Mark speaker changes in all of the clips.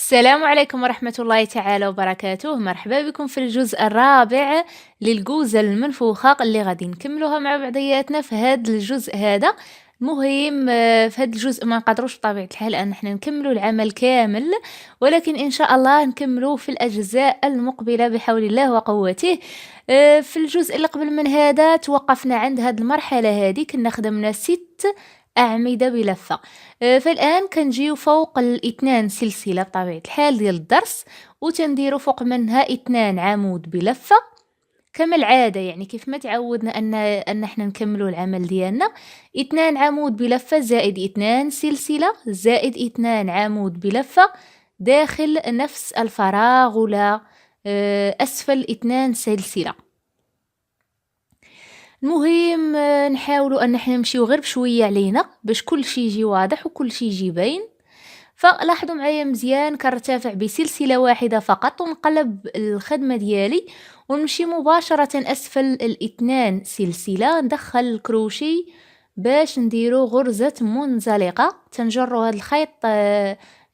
Speaker 1: السلام عليكم ورحمة الله تعالى وبركاته. مرحبا بكم في الجزء الرابع للجوزة المنفوخة اللي غادي نكملوها مع بعضياتنا في هذا الجزء هذا. المهم في هذا الجزء ما نقدروش بطبيعة الحال ان احنا نكملوا العمل كامل، ولكن ان شاء الله نكملوه في الاجزاء المقبلة بحول الله وقوته. في الجزء اللي قبل من هذا توقفنا عند هذه المرحلة هذه، كنا خدمنا 6 أعمدة بلفة. فالآن كنجيو فوق الاثنان سلسلة بطبيعة الحال ديال الدرس، وتنديرو فوق منها 2 عمود بلفة كما العادة، يعني كيف ما تعودنا أن احنا نكملو العمل ديالنا. 2 عمود بلفة زائد 2 سلسلة زائد 2 عمود بلفة داخل نفس الفراغ ولا أسفل 2 سلسلة. المهم نحاولوا ان احنا نمشيو غير بشويه علينا باش كل شيء يجي واضح وكل شيء يجي باين. فلاحظوا معايا مزيان، كنرتفع بسلسله واحده فقط ونقلب الخدمه ديالي ونمشي مباشره اسفل ال2 سلسله، ندخل الكروشي باش نديرو غرزه منزلقه. تنجروا هذا الخيط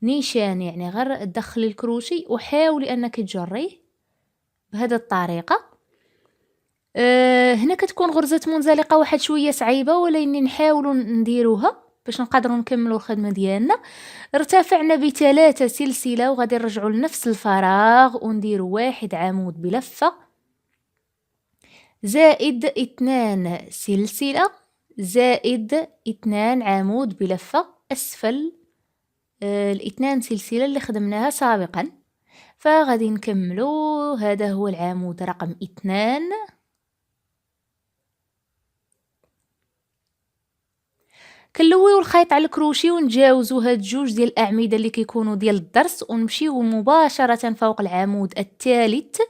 Speaker 1: نيشان، يعني غير تدخلي الكروشي وحاولي انك تجريه بهذه الطريقه. هنا كتكون غرزة منزلقة واحد شوية صعيبة، ولكن نحاولوا نديروها باش نقدروا نكملوا الخدمة ديالنا. ارتفعنا ب3 سلسلة وغادي نرجعوا لنفس الفراغ ونديروا 1 عمود بلفة زائد 2 سلسلة زائد 2 عمود بلفة أسفل ال2 سلسلة اللي خدمناها سابقا. فغادي نكملوا. هذا هو العمود رقم 2. كنلويو الخيط على الكروشي ونتجاوزو هاد 2 ديال الأعمدة اللي كيكونوا ديال الضرس ونمشيو مباشرة فوق العمود الثالث،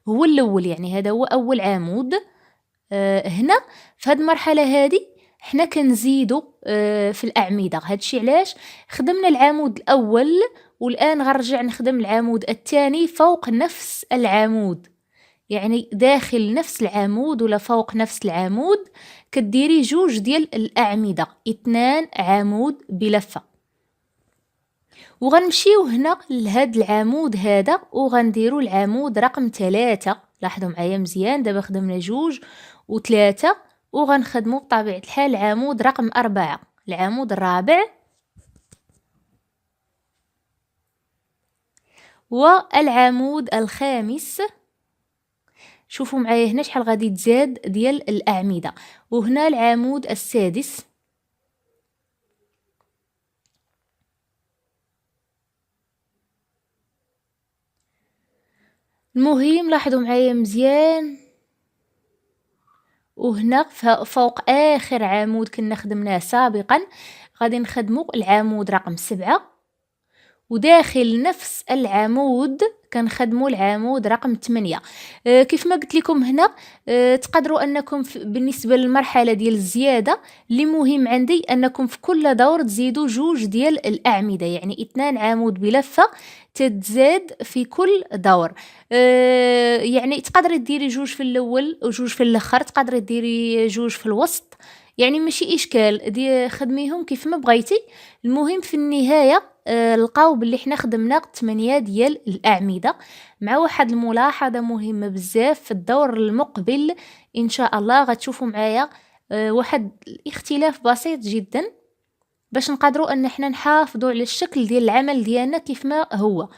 Speaker 1: هو الأول، يعني هذا هو أول عمود. هنا في هاد المرحلة هادي حنا كنزيدو في الأعمدة. هادشي علاش خدمنا العمود الأول والآن غنرجع نخدم العمود الثاني فوق نفس العمود، يعني داخل نفس العمود ولا فوق نفس العمود كديري 2 ديال الأعمدة، 2 عمود بلفة. وغنمشيو هنا لهاد العمود هذا وغنديرو العمود رقم 3. لاحظوا معايا مزيان، دابا خدمنا 2 و3 وغنخدمو بطبيعة الحال العمود رقم 4، العمود الرابع والعمود الخامس. شوفوا معايا هنا شحال غادي تزاد ديال الأعمدة، وهنا العمود السادس. المهم لاحظوا معايا مزيان، وهنا فوق آخر عمود كنا خدمناه سابقا غادي نخدمو العمود رقم 7، وداخل نفس العمود كنخدموا العمود رقم 8. كيف ما قلت لكم هنا تقدروا انكم بالنسبه للمرحله ديال الزياده اللي مهم عندي انكم في كل دور تزيدوا 2 ديال الاعمده، يعني 2 عمود بلفه تتزاد في كل دور. يعني تقدري ديري 2 في الاول و2 في الاخر، تقدري ديري 2 في الوسط، يعني ماشي اشكال، خدميهم كيف ما بغيتي. المهم في النهايه لقاو باللي حنا خدمنا 8 ديال الأعمدة. مع واحد الملاحظة مهمة بزاف، في الدور المقبل إن شاء الله غتشوفوا معايا واحد الاختلاف بسيط جدا باش نقدروا أن حنا نحافظوا على الشكل ديال العمل ديالنا كيف ما هو.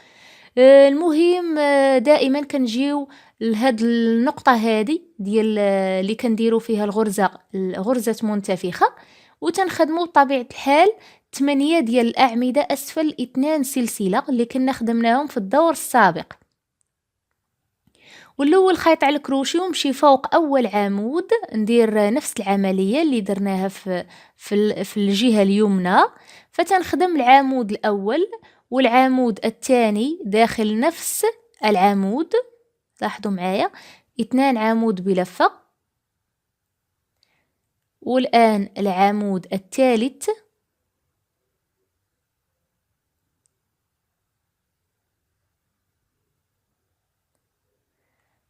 Speaker 1: المهم دائما كنجيو لهاد النقطة هذه ديال اللي كنديروا فيها غرزة منتفخة، وتنخدموا بطبيعة الحال 8 ديال الأعمدة أسفل 2 سلسلة اللي كنا خدمناهم في الدور السابق. ونلوي الخيط على الكروشي ونمشي فوق أول عمود ندير نفس العملية اللي درناها في الجهة اليمنى. فتنخدم العمود الأول والعمود الثاني داخل نفس العمود. لاحظوا معايا 2 عمود بلفة، والآن العمود الثالث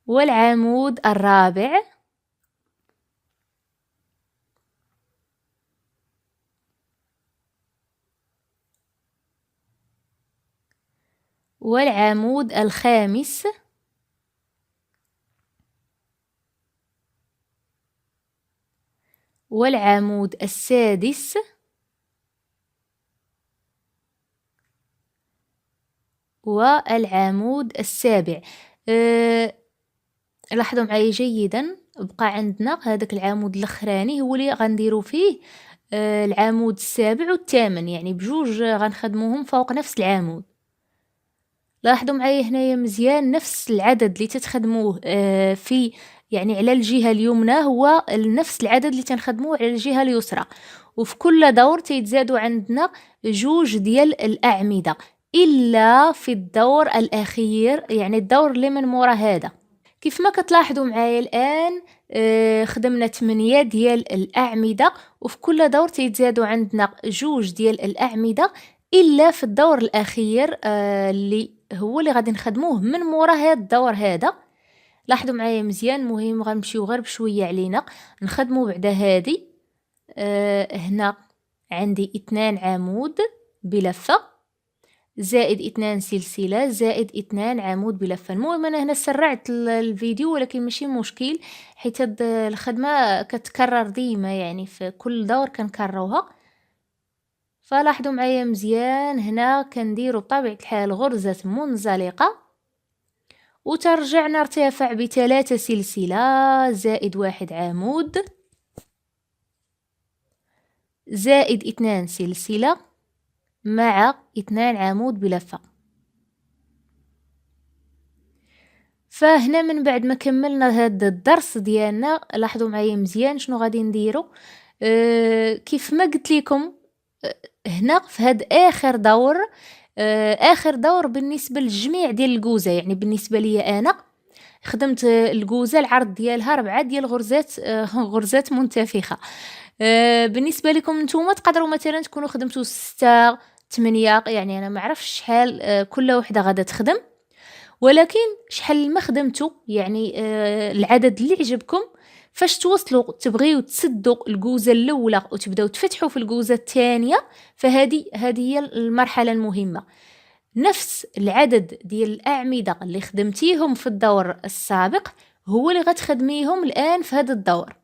Speaker 1: والعمود الرابع والعمود الخامس، والعمود السادس، والعمود السابع. لاحظوا معايا جيدا، بقى عندنا هذاك العمود الاخراني هو اللي غنديرو فيه العمود السابع والثامن، يعني بجوج غنخدموهم فوق نفس العمود. لاحظوا معايا هنايا مزيان، نفس العدد اللي تتخدموه في يعني على الجهة اليمنى هو نفس العدد اللي تنخدموه على الجهة اليسرى، وفي كل دور تيتزادوا عندنا جوج ديال الأعمدة، إلا في الدور الأخير، يعني الدور اللي من مورا هذا. كيف ما كتلاحظوا معايا الآن خدمنا 8 ديال الأعمدة، وفي كل دور تيتزادوا عندنا جوج ديال الأعمدة، إلا في الدور الأخير اللي هو اللي غادي نخدموه من مورا هذا الدور هذا. لاحظوا معايا مزيان، مهم غنمشيو غير بشويه علينا نخدموا بعدا هادي. هنا عندي 2 عمود بلفه زائد 2 سلسلة زائد 2 عمود بلفة. المهم أنا هنا سرعت الفيديو، ولكن ماشي مشكل، حيت هاد الخدمة كتكرر ديما، يعني في كل دور كنكرروها. فلاحظوا معايا مزيان، هنا كنديرو بطبيعة الحال غرزة منزلقة، وترجع نرتفع ب3 سلسلة زائد 1 عمود زائد 2 سلسلة مع 2 عمود بلفة. فهنا من بعد ما كملنا هذا الدرس ديالنا، لاحظوا معايا مزيان شنو غادي نديرو. كيف ما قلت لكم هنا في هذا اخر دور بالنسبه للجميع ديال الكوزه، يعني بالنسبه لي انا خدمت الكوزه العرض ديالها 4 ديال غرزات غرزات منتفخه. بالنسبه لكم نتوما تقدروا مثلا تكونوا خدمتوا 6 8، يعني انا ما عرفش شحال كل وحده غادا تخدم، ولكن شحال ما خدمتوا يعني العدد اللي عجبكم. فاش توصلوا تبغيو تسدوا الكوزه الاولى وتبداو تفتحوا في الكوزه الثانيه، فهذه هي المرحله المهمه. نفس العدد ديال الاعمده اللي خدمتيهم في الدور السابق هو اللي غتخدميهم الان في هذا الدور،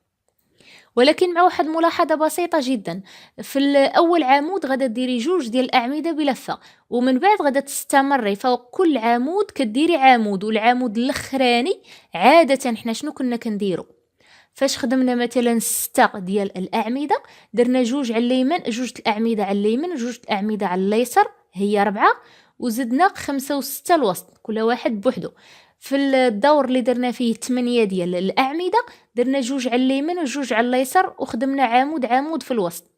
Speaker 1: ولكن مع واحد الملاحظه بسيطه جدا. في الاول عمود غادا ديري جوج ديال الاعمده بلفه، ومن بعد غادا تستمري فوق كل عمود كديري عمود، والعمود الاخراني عاده حنا شنو كنا كنديرو فاش خدمنا مثلا 6 ديال الاعمده، درنا جوج على اليمين، جوج الاعمده على اليمين، جوج الاعمده على اليسار، هي 4، وزدنا 5 و6 الوسط كل واحد بوحدو. في الدور اللي درنا فيه 8 ديال الاعمده درنا جوج على اليمين وجوج على اليسار، وخدمنا عمود في الوسط.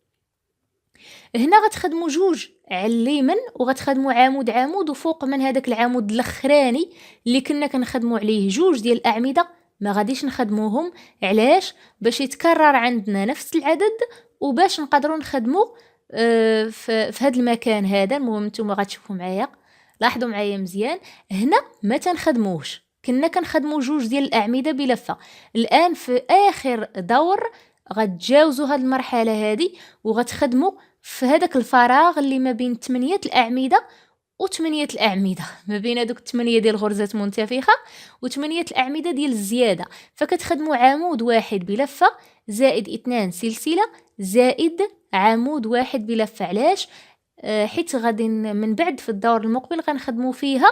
Speaker 1: هنا غتخدموا جوج على اليمين وغتخدموا عمود، وفوق من هذاك العمود الاخراني اللي كنا كنخدموا عليه جوج ديال الاعمده ما غاديش نخدموهم. علاش؟ باش يتكرر عندنا نفس العدد، وباش نقدروا نخدموا في هذا المكان هذا. المهم نتوما غتشوفوا معايا، لاحظوا معايا مزيان، هنا ما تنخدموش، كنا كنخدموا جوج ديال الاعمده بلفه. الان في اخر دور غتجاوزوا هذه المرحله هذه وغتخدموا في هذاك الفراغ اللي ما بين 8 الاعمده و8 الاعمده، ما بين هذوك 8 ديال غرزات منتفخه و8 الاعمده ديال الزياده. فكتخدموا عمود واحد بلفه زائد 2 سلسله زائد عمود واحد بلفه. علاش؟ حيت غادي من بعد في الدور المقبل غنخدموا فيها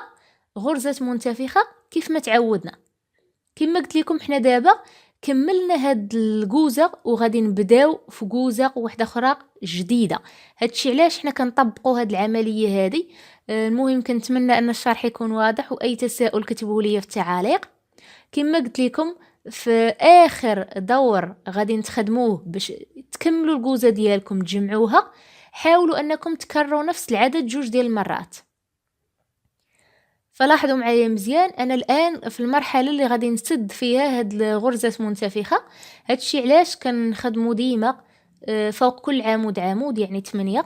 Speaker 1: غرزه منتفخه كيف ما تعودنا. كما قلت لكم حنا دابا كملنا هاد الكوزه وغادي نبداو في كوزه واحده اخرى جديده. هادشي علاش حنا كنطبقوا هاد العمليه هذه. المهم كنتمنى ان الشرح يكون واضح، واي تساؤل كتبوه لي في التعاليق. كما قلت لكم في اخر دور غادي نتخدموه باش تكملوا الكوزه ديالكم تجمعوها. حاولوا انكم تكرروا نفس العدد جوج ديال المرات. فلاحظوا معايا مزيان، انا الان في المرحله اللي غادي نسد فيها هاد الغرزه منتفخه. هادشي علاش كنخدموا ديما فوق كل عمود يعني 8.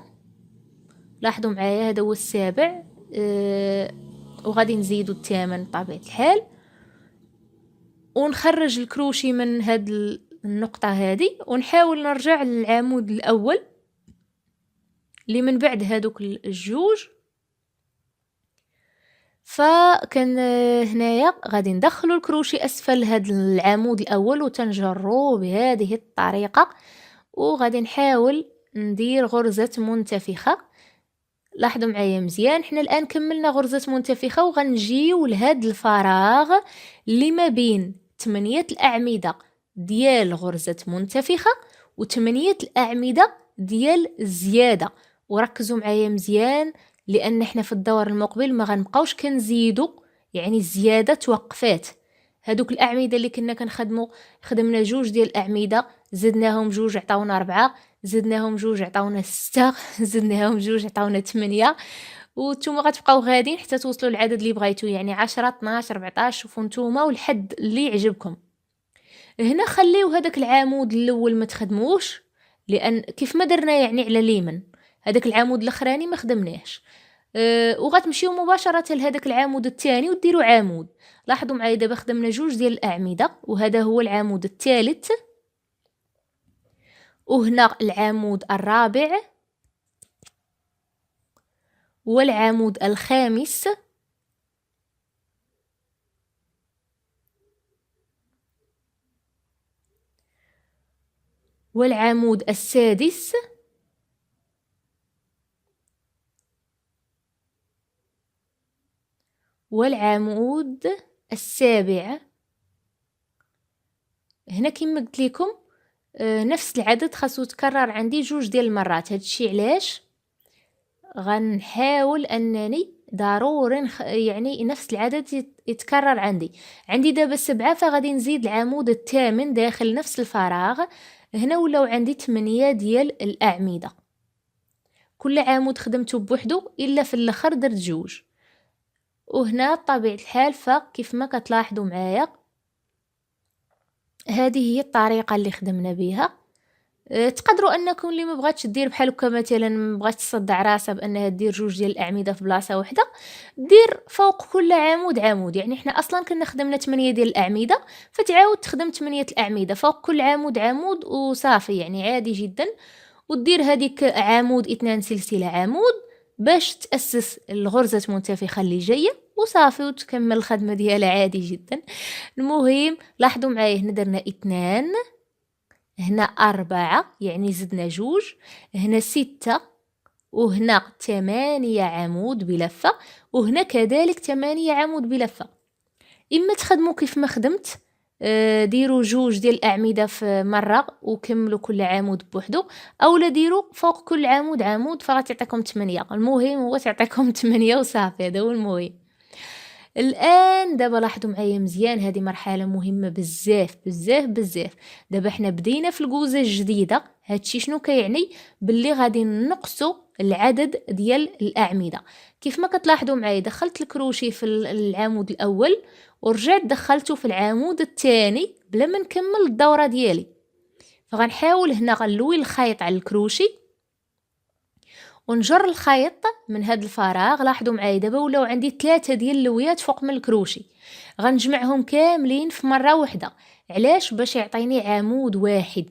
Speaker 1: لاحظوا معايا هذا هو السابع، وغادي نزيدوا الثامن بطبيعه الحال، ونخرج الكروشي من هاد النقطه هذه، ونحاول نرجع للعمود الاول اللي من بعد هادوك الجوج. فكان هنايا غادي ندخلو الكروشي اسفل هاد العمود الاول وتنجرو بهذه الطريقة، وغادي نحاول ندير غرزة منتفخة. لاحظوا معايا مزيان، حنا الان كملنا غرزة منتفخة وغنجيو لهاد الفراغ اللي ما بين 8 الأعمدة ديال غرزة منتفخة و8 الأعمدة ديال الزيادة. وركزوا معايا مزيان لان حنا في الدور المقبل ما غنبقاوش كنزيدوا، يعني الزيادة توقفات. هادوك الأعمدة اللي كنا كنخدموا، خدمنا 2 ديال الأعمدة، زدناهم 2 عطاونا 4، زدناهم 2 عطاونا 6 زدناهم 2 عطاونا 8، وانتم غتبقاو غاديين حتى توصلوا للعدد اللي بغيتو، يعني 10 12 14، شوفوا نتوما والحد اللي يعجبكم. هنا خليو هذاك العمود الاول ما تخدموش، لان كيف ما درنا يعني على اليمين هذاك العمود الاخراني ما خدمناهش. وغتمشيو مباشره لهذاك العمود الثاني وديروا عمود. لاحظوا معايا دابا خدمنا 2 ديال الاعمده، وهذا هو العمود الثالث، وهنا العمود الرابع والعمود الخامس والعمود السادس والعمود السابع. هنا كما قلت لكم نفس العدد خاصو يتكرر عندي 2 ديال المرات. هادشي علاش غنحاول انني ضروري يعني نفس العدد يتكرر عندي دابا 7، فغادي نزيد العمود الثامن داخل نفس الفراغ. هنا ولاو عندي 8 ديال الاعمده، كل عمود خدمته بوحدو الا في الاخر درت 2. وهنا بطبيعه الحال فكيف ما كتلاحظوا معايا هذه هي الطريقه اللي خدمنا بها. تقدروا انكم اللي ما بغاتش دير بحال هكا، مثلا ما بغاتش تصدع راسها بانها دير 2 ديال الاعمده في بلاصه واحده، دير فوق كل عمود عمود. يعني احنا اصلا كنا خدمنا 8 ديال الاعمده، فتعاود تخدم 8 الاعمده فوق كل عمود عمود وصافي، يعني عادي جدا. ودير هذيك عمود 2 سلسله عمود باش تاسس الغرزه منتفخه اللي جايه وصافي، وتكمل الخدمه ديالها عادي جدا. المهم لاحظوا معايا هنا درنا 2، هنا 4 يعني زدنا 2، هنا 6، وهنا 8 عمود بلفة، وهنا كذلك 8 عمود بلفة. إما تخدموا كيف ما خدمت، ديروا 2 ديال الأعمدة في مرة وكملوا كل عمود بوحدو، أولا ديروا فوق كل عمود عمود فغتعطيكم 8. المهم هو تعطيكم 8 وصافي، هذا هو المهم. الان دابا لاحظوا معايا مزيان، هذه مرحله مهمه بزاف بزاف بزاف. دابا حنا بدينا في الجوزه الجديده. هادشي شنو كيعني؟ باللي غادي نقصوا العدد ديال الاعمده. كيف ما كتلاحظوا معايا دخلت الكروشي في العمود الاول ورجعت دخلته في العمود الثاني بلا ما نكمل الدوره ديالي. فغنحاول هنا غنلوي الخيط على الكروشي ونجر الخيط من هاد الفراغ. لاحظوا معايا دابا ولاو عندي 3 ديال اللويات فوق من الكروشي، غنجمعهم كاملين في مره واحده. علاش؟ باش يعطيني عمود واحد.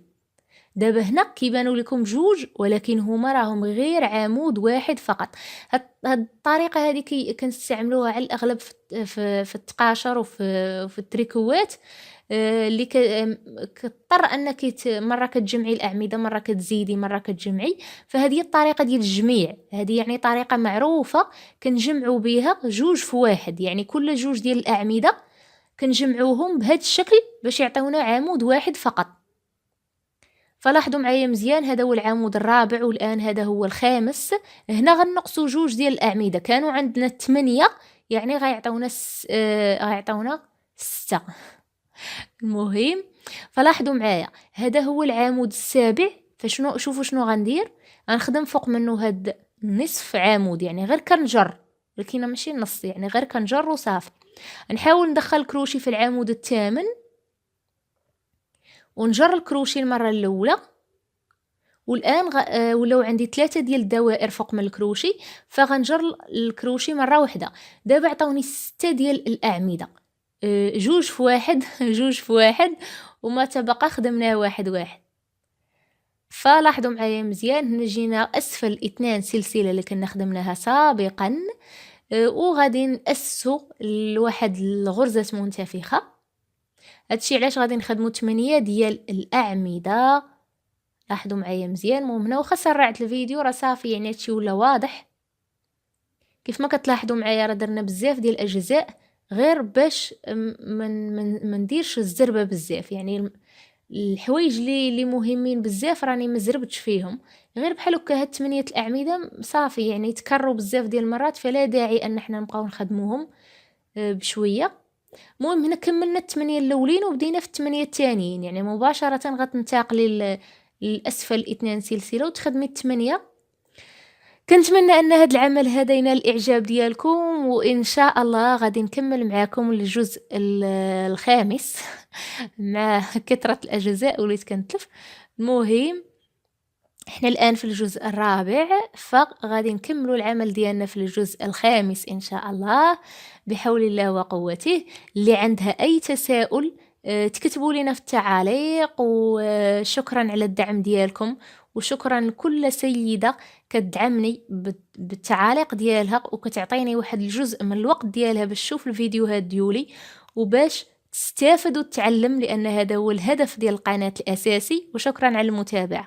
Speaker 1: دابا هنا كيبانوا لكم 2 ولكن هما راهم غير عمود واحد فقط. هاد الطريقه هذه كنستعملوها على الاغلب في التقاشر وفي التريكوات، اللي كضطر انك مره كتجمعي الاعمده، مره كتزيدي، مره كتجمعي. فهذه الطريقه ديال الجميع، هذه يعني طريقه معروفه كنجمعوا بها 2 في واحد، يعني كل 2 ديال الاعمده كنجمعوهم بهذا الشكل باش يعطيونا عمود واحد فقط. فلاحظوا معايا مزيان، هذا هو العمود الرابع والان هذا هو الخامس. هنا غنقصوا 2 ديال الاعمده، كانوا عندنا 8 يعني غيعطيونا غيعطيونا 6. المهم فلاحظوا معايا هذا هو العمود السابع. فشنو شوفوا شنو غندير، غنخدم فوق منه هاد نصف عمود، يعني غير كنجر، ولكن ماشي نص، يعني غير كنجر وصافي. نحاول ندخل الكروشي في العمود الثامن ونجر الكروشي المره الاولى. والان ولاو عندي 3 ديال الدوائر فوق من الكروشي، فغنجر الكروشي مره واحده. دابا عطاوني 6 ديال الاعمده، 2 في واحد 2 في واحد، وما تبقى خدمناه واحد واحد. فلاحظوا معايا مزيان، هنا جينا اسفل 2 سلسله اللي كنا خدمناها سابقا. وغادي نأسسو لواحد الغرزة منتفخة. هادشي علاش غادي نخدمو 8 ديال الأعمدة. لاحظوا معايا مزيان. المهم هنا واخا سرعت الفيديو راه صافي، يعني هادشي ولا واضح. كيف ما كتلاحظوا معايا راه درنا بزاف ديال الأجزاء غير باش ما نديرش الزربه بزاف. يعني الحوايج اللي مهمين بزاف راني ما زربتش فيهم، غير بحال هكا هاد 8 الأعمدة صافي يعني يتكرروا بزاف ديال المرات، فلا داعي ان حنا نبقاو نخدموهم بشويه. المهم هنا كملنا 8 الاولين وبدينا في 8 الثانيين، يعني مباشره غتنتقلي للاسفل 2 سلسله وتخدمي 8. كنتمنى ان هذا العمل هذا ينال الاعجاب ديالكم، وان شاء الله غادي نكمل معكم الجزء الخامس مع كثرة الاجزاء وليت كنتلف. المهم احنا الان في الجزء الرابع، فغادي نكملوا العمل ديالنا في الجزء الخامس ان شاء الله بحول الله وقوته. اللي عندها اي تساؤل تكتبوا لنا في التعاليق. وشكرا على الدعم ديالكم، وشكرا لكل سيدة كتدعمني بالتعاليق ديالها وكتعطيني واحد الجزء من الوقت ديالها باش تشوف الفيديوهات ديولي وباش تستافد وتتعلم، لان هذا هو الهدف ديال القناة الاساسي. وشكرا على المتابعة.